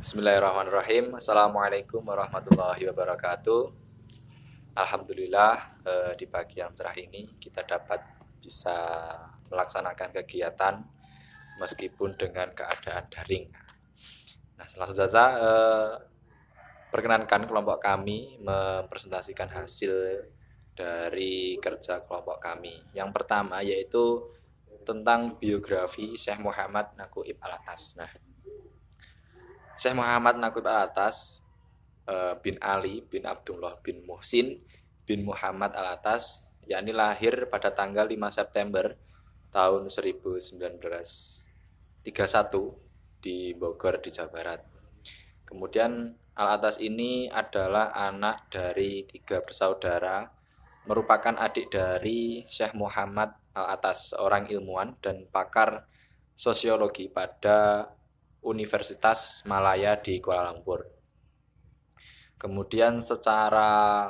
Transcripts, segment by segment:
Bismillahirrahmanirrahim. Assalamualaikum warahmatullahi wabarakatuh. Alhamdulillah, di pagi yang cerah ini kita dapat bisa melaksanakan kegiatan meskipun dengan keadaan daring. Nah, langsung saja, perkenankan kelompok kami mempresentasikan hasil dari kerja kelompok kami. Yang pertama yaitu tentang biografi Syekh Muhammad Nakuib Alatas. Nah, Syekh Muhammad Nakuib Alatas bin Ali bin Abdullah bin Muhsin bin Muhammad Alatas, yakni lahir pada tanggal 5 September tahun 1931 di Bogor di Jawa Barat. Kemudian Alatas ini adalah anak dari 3 bersaudara, merupakan adik dari Syekh Muhammad Alatas, seorang ilmuwan dan pakar sosiologi pada Universitas Malaya di Kuala Lumpur. Kemudian secara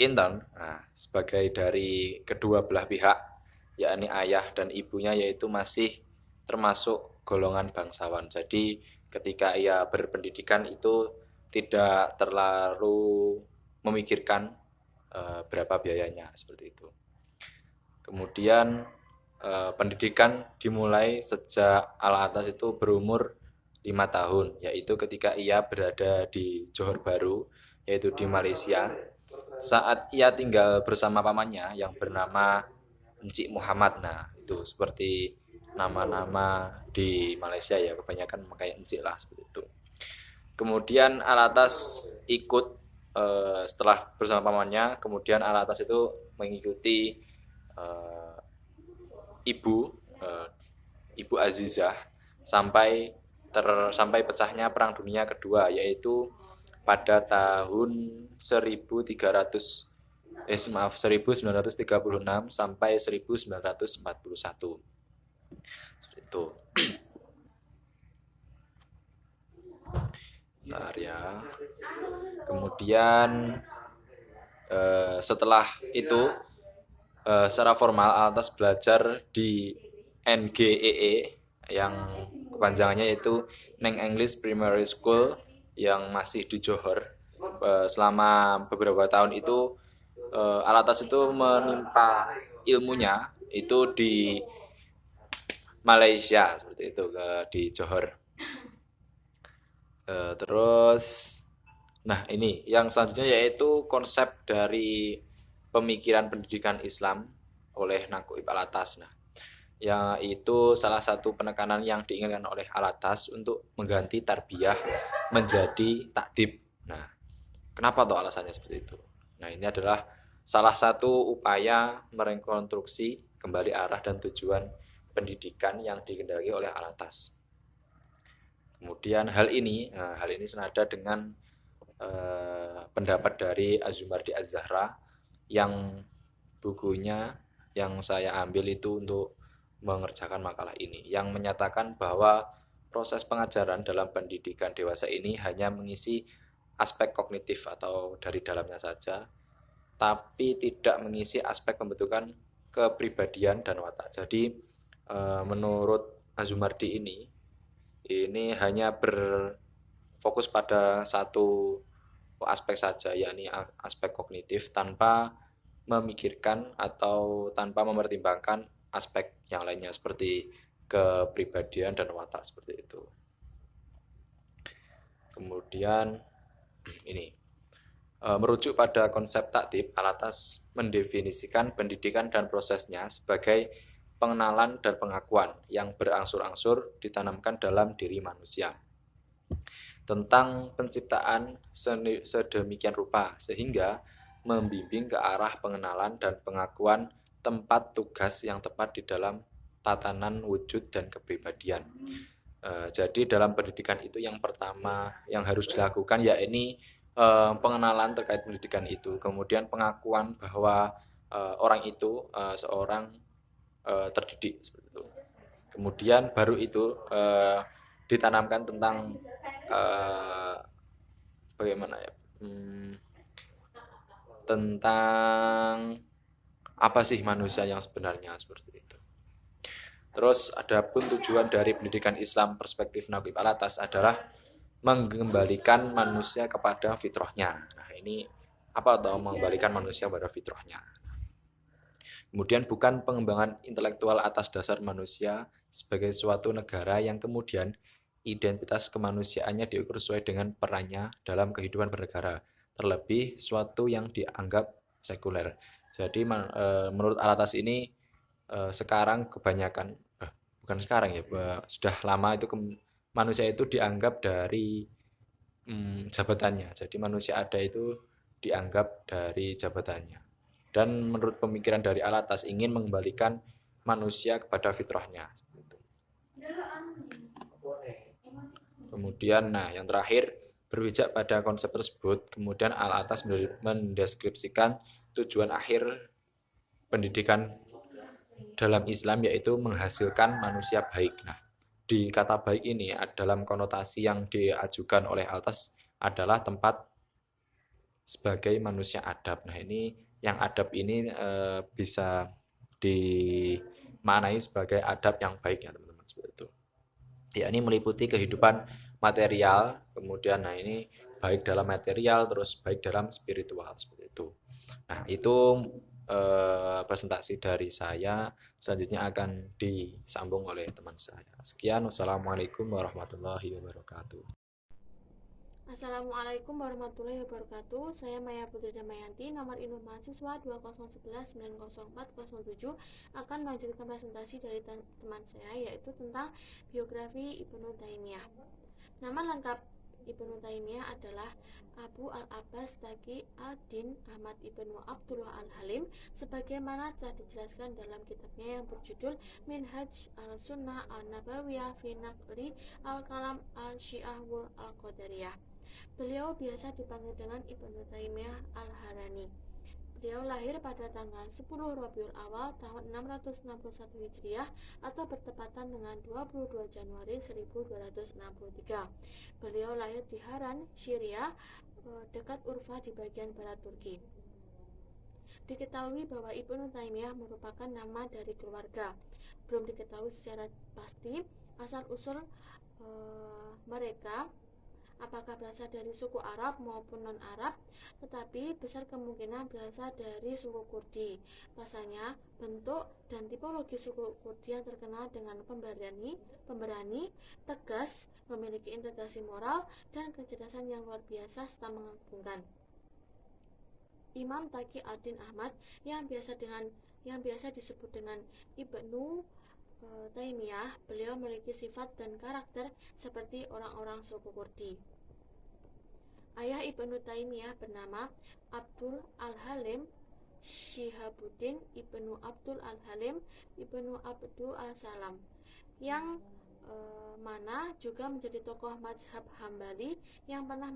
intern, sebagai dari kedua belah pihak, yakni ayah dan ibunya, yaitu masih termasuk golongan bangsawan. Jadi ketika ia berpendidikan itu tidak terlalu memikirkan berapa biayanya, seperti itu. Kemudian pendidikan dimulai sejak Al-Atas itu berumur 5 tahun, yaitu ketika ia berada di Johor Bahru, yaitu di Malaysia, saat ia tinggal bersama pamannya yang bernama Encik Muhammad. Nah, itu seperti nama-nama di Malaysia ya, kebanyakan memakai Encik lah, seperti itu. Kemudian Alatas ikut setelah bersama pamannya, kemudian Alatas itu mengikuti eh, ibu eh, Ibu Azizah sampai sampai pecahnya Perang Dunia Kedua, yaitu pada tahun 1300 1936 sampai 1941. Seperti itu. Bentar ya. Kemudian setelah itu secara formal Atas belajar di NGEE yang kepanjangannya yaitu Neng English Primary School yang masih di Johor. Selama beberapa tahun itu Alatas itu menimpa ilmunya itu di Malaysia, seperti itu, di Johor. Terus, nah ini yang selanjutnya yaitu konsep dari pemikiran pendidikan Islam oleh Nakuib Alatas. Nah, yaitu salah satu penekanan yang diinginkan oleh Alatas untuk mengganti tarbiyah menjadi takdib. Nah, kenapa tuh alasannya seperti itu? Nah, ini adalah salah satu upaya merekonstruksi kembali arah dan tujuan pendidikan yang dikendaki oleh Alatas. Kemudian hal ini senada dengan pendapat dari Azumardi Az-Zahra yang bukunya yang saya ambil itu untuk mengerjakan makalah ini, yang menyatakan bahwa proses pengajaran dalam pendidikan dewasa ini hanya mengisi aspek kognitif atau dari dalamnya saja, tapi tidak mengisi aspek pembentukan kepribadian dan watak. Jadi menurut Azumardi ini hanya berfokus pada satu aspek saja, yakni aspek kognitif, tanpa memikirkan atau tanpa mempertimbangkan aspek yang lainnya seperti kepribadian dan watak, seperti itu. Kemudian ini merujuk pada konsep taktib, Alatas mendefinisikan pendidikan dan prosesnya sebagai pengenalan dan pengakuan yang berangsur-angsur ditanamkan dalam diri manusia tentang penciptaan sedemikian rupa sehingga membimbing ke arah pengenalan dan pengakuan tempat tugas yang tepat di dalam tatanan wujud dan kepribadian. Jadi dalam pendidikan itu yang pertama yang harus dilakukan yakni pengenalan terkait pendidikan itu, kemudian pengakuan bahwa orang itu seorang terdidik, seperti itu. Kemudian baru itu ditanamkan tentang bagaimana ya, tentang apa sih manusia yang sebenarnya, seperti itu. Terus adapun tujuan dari pendidikan Islam perspektif Naqib Alatas adalah mengembalikan manusia kepada fitrahnya. Nah, ini apa atau mengembalikan manusia pada fitrahnya. Kemudian bukan pengembangan intelektual atas dasar manusia sebagai suatu negara yang kemudian identitas kemanusiaannya diukur sesuai dengan perannya dalam kehidupan bernegara, terlebih suatu yang dianggap sekuler. Jadi menurut Alatas ini sekarang kebanyakan bukan sekarang ya, sudah lama itu manusia itu dianggap dari jabatannya. Jadi manusia ada itu dianggap dari jabatannya. Dan menurut pemikiran dari Alatas ingin mengembalikan manusia kepada fitrahnya. Kemudian, nah yang terakhir berpijak pada konsep tersebut, kemudian Alatas mendeskripsikan tujuan akhir pendidikan dalam Islam yaitu menghasilkan manusia baik. Nah, di kata baik ini dalam konotasi yang diajukan oleh Alatas adalah tempat sebagai manusia adab. Nah, ini yang adab ini bisa dimaknai sebagai adab yang baik ya teman-teman, seperti itu. Ya, ini meliputi kehidupan material, kemudian nah ini baik dalam material terus baik dalam spiritual, seperti itu. Nah, itu presentasi dari saya. Selanjutnya akan disambung oleh teman saya. Sekian, wassalamualaikum warahmatullahi wabarakatuh. Assalamualaikum warahmatullahi wabarakatuh. Saya Maya Putri Damayanti, nomor induk mahasiswa 2011904007, akan melanjutkan presentasi dari teman saya, yaitu tentang biografi Ibnu Taimiyah. Nama lengkap Ibnu Taimiyah adalah Abu Al-Abbas Taqi Ad-Din Ahmad Ibnu Abdullah Al-Halim, sebagaimana telah dijelaskan dalam kitabnya yang berjudul Minhaj Al-Sunnah Al-Nabawiyah fi Naqli Al-Kalam Al-Syiah wal Al-Qadariyah. Beliau biasa dipanggil dengan Ibnu Taimiyah Al-Harani. Beliau lahir pada tanggal 10 Rabiul Awal tahun 661 Hijriah atau bertepatan dengan 22 Januari 1263. Beliau lahir di Haran, Syria, dekat Urfa di bagian barat Turki. Diketahui bahwa Ibnu Taimiyah merupakan nama dari keluarga. Belum diketahui secara pasti asal-usul mereka, apakah berasal dari suku Arab maupun non-Arab, tetapi besar kemungkinan berasal dari suku Kurdi. Pasalnya, bentuk dan tipologi suku Kurdi yang terkenal dengan pemberani, tegas, memiliki integrasi moral, dan kecerdasan yang luar biasa serta mengagumkan. Imam Taqi Ad-Din Ahmad yang biasa disebut dengan Ibnu Taimiyah, beliau memiliki sifat dan karakter seperti orang-orang suku Kurdi. Ayah Ibnu Taimiyah bernama Abdul Al-Halim Shihabuddin Ibnu Abdul Al-Halim Ibnu Abdul Al-Salam, yang mana juga menjadi tokoh mazhab Hambali yang pernah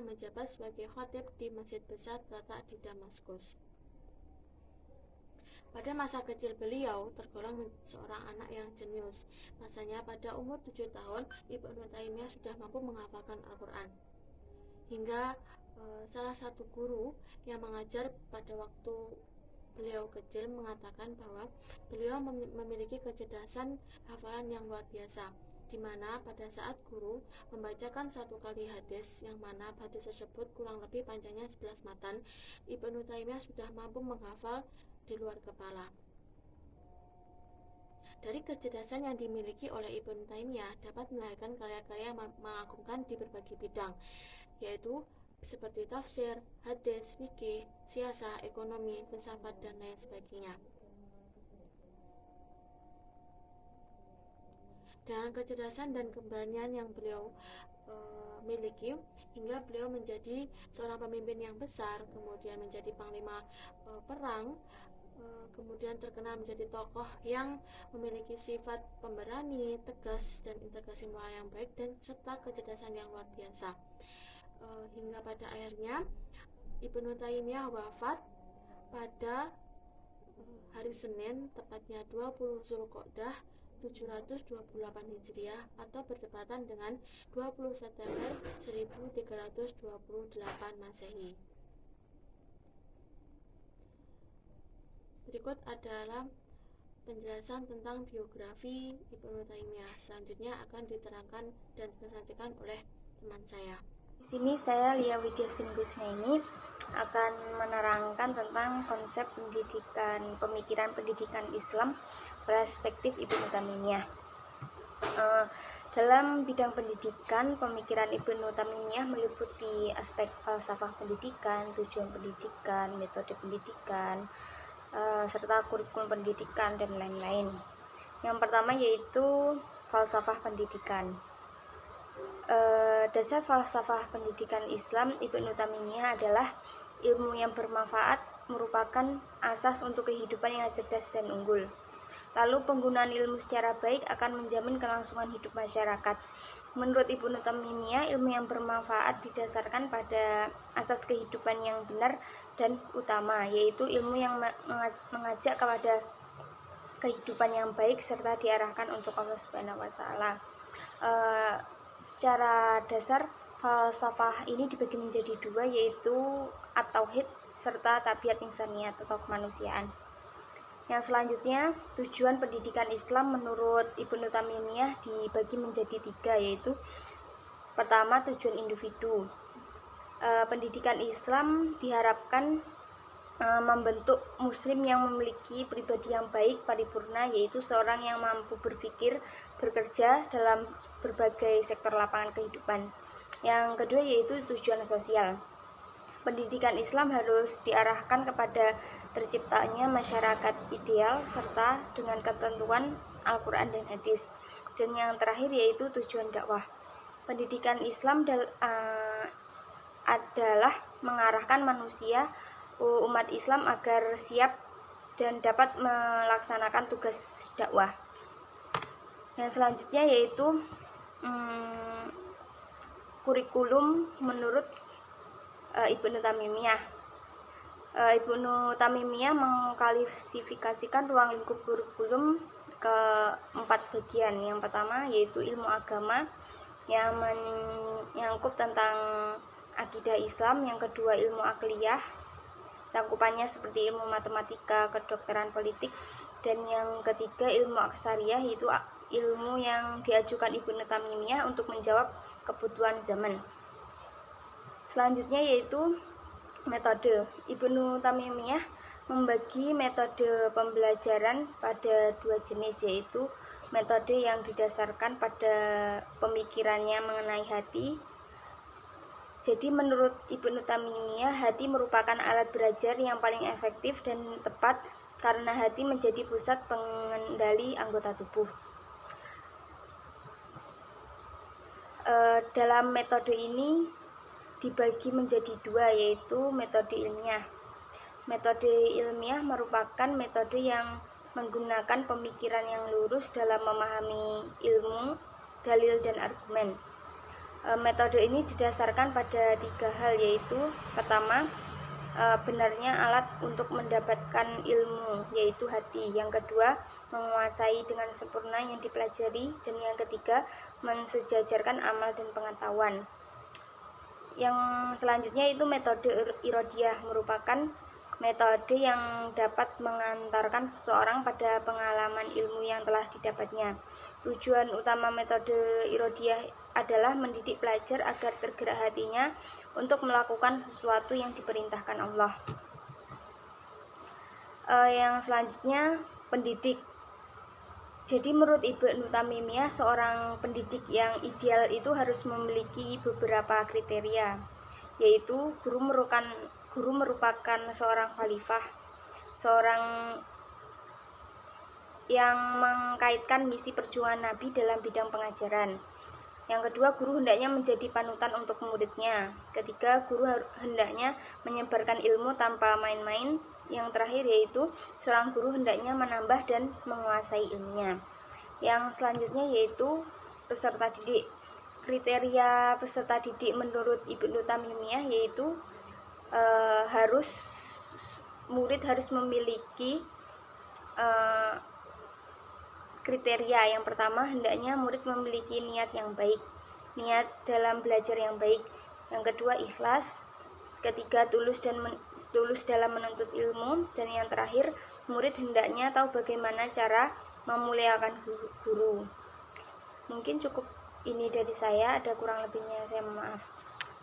menjabat sebagai khatib di masjid besar terletak di Damaskus. Pada masa kecil beliau tergolong seorang anak yang jenius. Masanya pada umur 7 tahun, Ibnu Taimiyah sudah mampu menghafalkan Al-Quran. Hingga salah satu guru yang mengajar pada waktu beliau kecil mengatakan bahwa beliau memiliki kecerdasan hafalan yang luar biasa, di mana pada saat guru membacakan satu kali hadis yang mana hadis tersebut kurang lebih panjangnya 11 matan, Ibnu Taimiyah sudah mampu menghafal di luar kepala. Dari kecerdasan yang dimiliki oleh Ibnu Taimiyah dapat melahirkan karya-karya yang mengagumkan di berbagai bidang, yaitu seperti tafsir, hadis, fikih, siasah, ekonomi, filsafat, dan lain sebagainya. Dengan kecerdasan dan keberanian yang beliau miliki, hingga beliau menjadi seorang pemimpin yang besar, kemudian menjadi panglima perang, kemudian terkenal menjadi tokoh yang memiliki sifat pemberani, tegas, dan integrasi moral yang baik, dan serta kecerdasan yang luar biasa. Hingga pada akhirnya Ibnu Taimiyah wafat pada hari Senin, tepatnya 20 Zulqa'dah 728 Hijriah atau bertepatan dengan 20 September 1328 Masehi. Berikut adalah penjelasan tentang biografi Ibnu Taimiyah. Selanjutnya akan diterangkan dan disampaikan oleh teman saya. Di sini saya Lia Widya Singgusnya ini akan menerangkan tentang konsep pemikiran pendidikan Islam perspektif Ibnu Taimiyah. Dalam bidang pendidikan, pemikiran Ibnu Taimiyah meliputi aspek falsafah pendidikan, tujuan pendidikan, metode pendidikan, serta kurikulum pendidikan dan lain-lain. Yang pertama yaitu falsafah pendidikan. Dasar falsafah pendidikan Islam Ibnu Taimiyah adalah ilmu yang bermanfaat merupakan asas untuk kehidupan yang cerdas dan unggul. Lalu penggunaan ilmu secara baik akan menjamin kelangsungan hidup masyarakat. Menurut Ibnu Taimiyah, ilmu yang bermanfaat didasarkan pada asas kehidupan yang benar dan utama, yaitu ilmu yang mengajak kepada kehidupan yang baik serta diarahkan untuk Allah Subhanahu wa taala. Secara dasar falsafah ini dibagi menjadi dua, yaitu at-tauhid serta tabiat insaniyat atau kemanusiaan. Yang selanjutnya, tujuan pendidikan Islam menurut Ibnu Taimiyah dibagi menjadi tiga, yaitu pertama tujuan individu. Pendidikan Islam diharapkan membentuk muslim yang memiliki pribadi yang baik paripurna, yaitu seorang yang mampu berpikir, bekerja dalam berbagai sektor lapangan kehidupan. Yang kedua yaitu tujuan sosial. Pendidikan Islam harus diarahkan kepada terciptanya masyarakat ideal serta dengan ketentuan Al-Quran dan Hadis. Dan yang terakhir yaitu tujuan dakwah. Pendidikan Islam adalah mengarahkan manusia umat Islam agar siap dan dapat melaksanakan tugas dakwah. Yang selanjutnya yaitu kurikulum menurut Ibnu Taimiyah. Ibnu Taimiyah mengklasifikasikan ruang lingkup kurikulum ke 4 bagian. Yang pertama yaitu ilmu agama yang menyangkut tentang akidah Islam. Yang kedua ilmu akliyah, cakupannya seperti ilmu matematika, kedokteran politik. Dan yang ketiga ilmu aksariyah, yaitu ilmu yang diajukan Ibnu Taimiyah untuk menjawab kebutuhan zaman. Selanjutnya yaitu metode. Ibnu Taimiyah membagi metode pembelajaran pada 2 jenis, yaitu metode yang didasarkan pada pemikirannya mengenai hati. Jadi menurut Ibnu Taimiyah, hati merupakan alat belajar yang paling efektif dan tepat karena hati menjadi pusat pengendali anggota tubuh. Dalam metode ini dibagi menjadi 2, yaitu metode ilmiah. Metode ilmiah merupakan metode yang menggunakan pemikiran yang lurus dalam memahami ilmu, dalil, dan argumen. Metode ini didasarkan pada 3 hal, yaitu pertama, benarnya alat untuk mendapatkan ilmu, yaitu hati. Yang kedua, menguasai dengan sempurna yang dipelajari. Dan yang ketiga, mensejajarkan amal dan pengetahuan. Yang selanjutnya itu metode irodiyah, merupakan metode yang dapat mengantarkan seseorang pada pengalaman ilmu yang telah didapatnya. Tujuan utama metode irodiyah adalah mendidik pelajar agar tergerak hatinya untuk melakukan sesuatu yang diperintahkan Allah. Yang selanjutnya, pendidik. Jadi menurut Ibnu Taimiyah, seorang pendidik yang ideal itu harus memiliki beberapa kriteria, yaitu guru merupakan seorang khalifah, seorang yang mengkaitkan misi perjuangan Nabi dalam bidang pengajaran. Yang kedua, guru hendaknya menjadi panutan untuk muridnya. Ketiga, guru hendaknya menyebarkan ilmu tanpa main-main. Yang terakhir yaitu seorang guru hendaknya menambah dan menguasai ilmunya. Yang selanjutnya yaitu peserta didik. Kriteria peserta didik menurut Ibnu Taimiyah yaitu murid harus memiliki kriteria. Yang pertama, hendaknya murid memiliki niat yang baik, niat dalam belajar yang baik. Yang kedua, ikhlas. Ketiga, tulus dalam menuntut ilmu. Dan yang terakhir, murid hendaknya tahu bagaimana cara memuliakan guru. Mungkin cukup ini dari saya, ada kurang lebihnya saya maaf.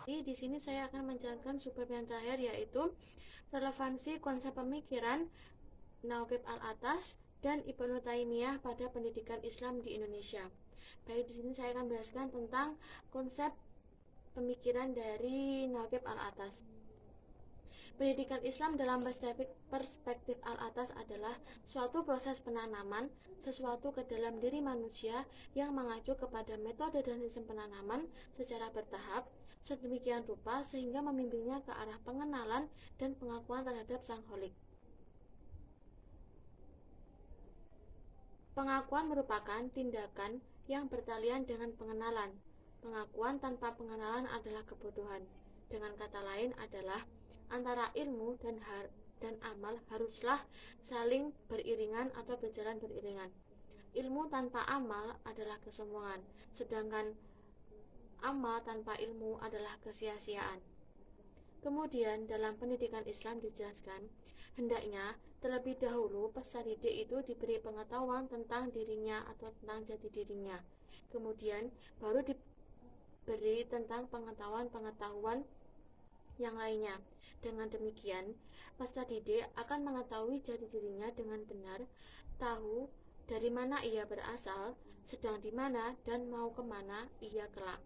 Di sini saya akan menjalankan subbab yang terakhir, yaitu relevansi konsep pemikiran Nauqib al-Atas dan Ibnu Taimiyah pada pendidikan Islam di Indonesia. Baik, di sini saya akan menjelaskan tentang konsep pemikiran dari Nauqib al-Atas. Pendidikan Islam dalam perspektif al-Atas adalah suatu proses penanaman sesuatu ke dalam diri manusia yang mengacu kepada metode dan sistem penanaman secara bertahap sedemikian rupa sehingga membimbingnya ke arah pengenalan dan pengakuan terhadap Sang Kholik. Pengakuan merupakan tindakan yang bertalian dengan pengenalan. Pengakuan tanpa pengenalan adalah kebodohan. Dengan kata lain adalah antara ilmu dan amal haruslah saling beriringan atau berjalan beriringan. Ilmu tanpa amal adalah kesombongan, sedangkan amal tanpa ilmu adalah kesia-siaan. Kemudian dalam pendidikan Islam dijelaskan, hendaknya terlebih dahulu peserta didik itu diberi pengetahuan tentang dirinya atau tentang jati dirinya. Kemudian baru diberi tentang pengetahuan-pengetahuan yang lainnya. Dengan demikian, peserta didik akan mengetahui jati dirinya dengan benar, tahu dari mana ia berasal, sedang di mana dan mau kemana ia kelak.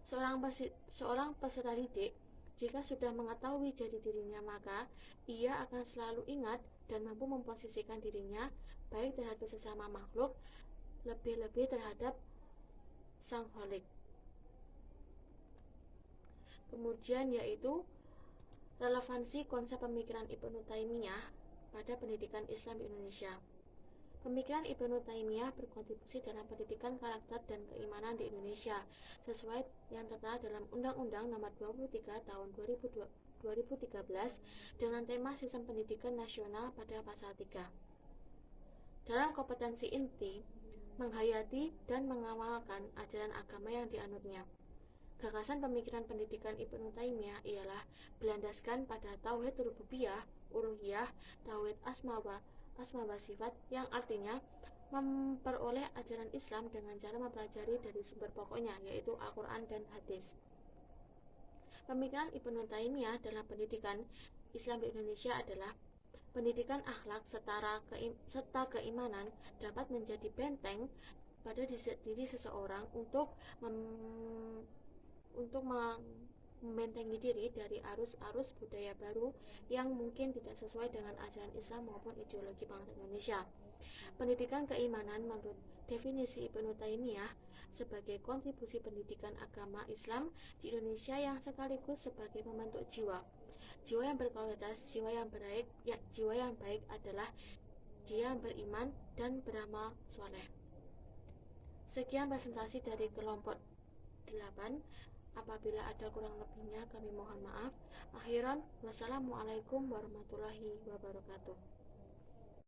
Seorang peserta didik jika sudah mengetahui jati dirinya, maka ia akan selalu ingat dan mampu memposisikan dirinya baik terhadap sesama makhluk, lebih-lebih terhadap Sang Kholik. Kemudian yaitu relevansi konsep pemikiran Ibnu Taimiyah pada pendidikan Islam di Indonesia. Pemikiran Ibnu Taimiyah berkontribusi dalam pendidikan karakter dan keimanan di Indonesia sesuai yang tertera dalam Undang-Undang Nomor 23 Tahun 2013 dengan tema Sistem Pendidikan Nasional pada pasal 3. Dalam kompetensi inti, menghayati dan mengamalkan ajaran agama yang dianutnya. Gagasan pemikiran pendidikan Ibnu Taimiyah ialah berlandaskan pada tauhid rububiyah, uluhiyah, tauhid asma wa sifat, yang artinya memperoleh ajaran Islam dengan cara mempelajari dari sumber pokoknya, yaitu Al-Quran dan hadis. Pemikiran Ibnu Taimiyah dalam pendidikan Islam di Indonesia adalah pendidikan akhlak serta keimanan dapat menjadi benteng pada diri seseorang untuk membentengi diri dari arus-arus budaya baru yang mungkin tidak sesuai dengan ajaran Islam maupun ideologi bangsa Indonesia. Pendidikan keimanan menurut definisi Ibnu Taimiyah sebagai kontribusi pendidikan agama Islam di Indonesia yang sekaligus sebagai pembentuk jiwa. Jiwa yang berkualitas, jiwa yang baik adalah dia yang beriman dan beramal soleh. Sekian presentasi dari kelompok 8. Apabila ada kurang lebihnya kami mohon maaf. Akhiran, wassalamualaikum warahmatullahi wabarakatuh.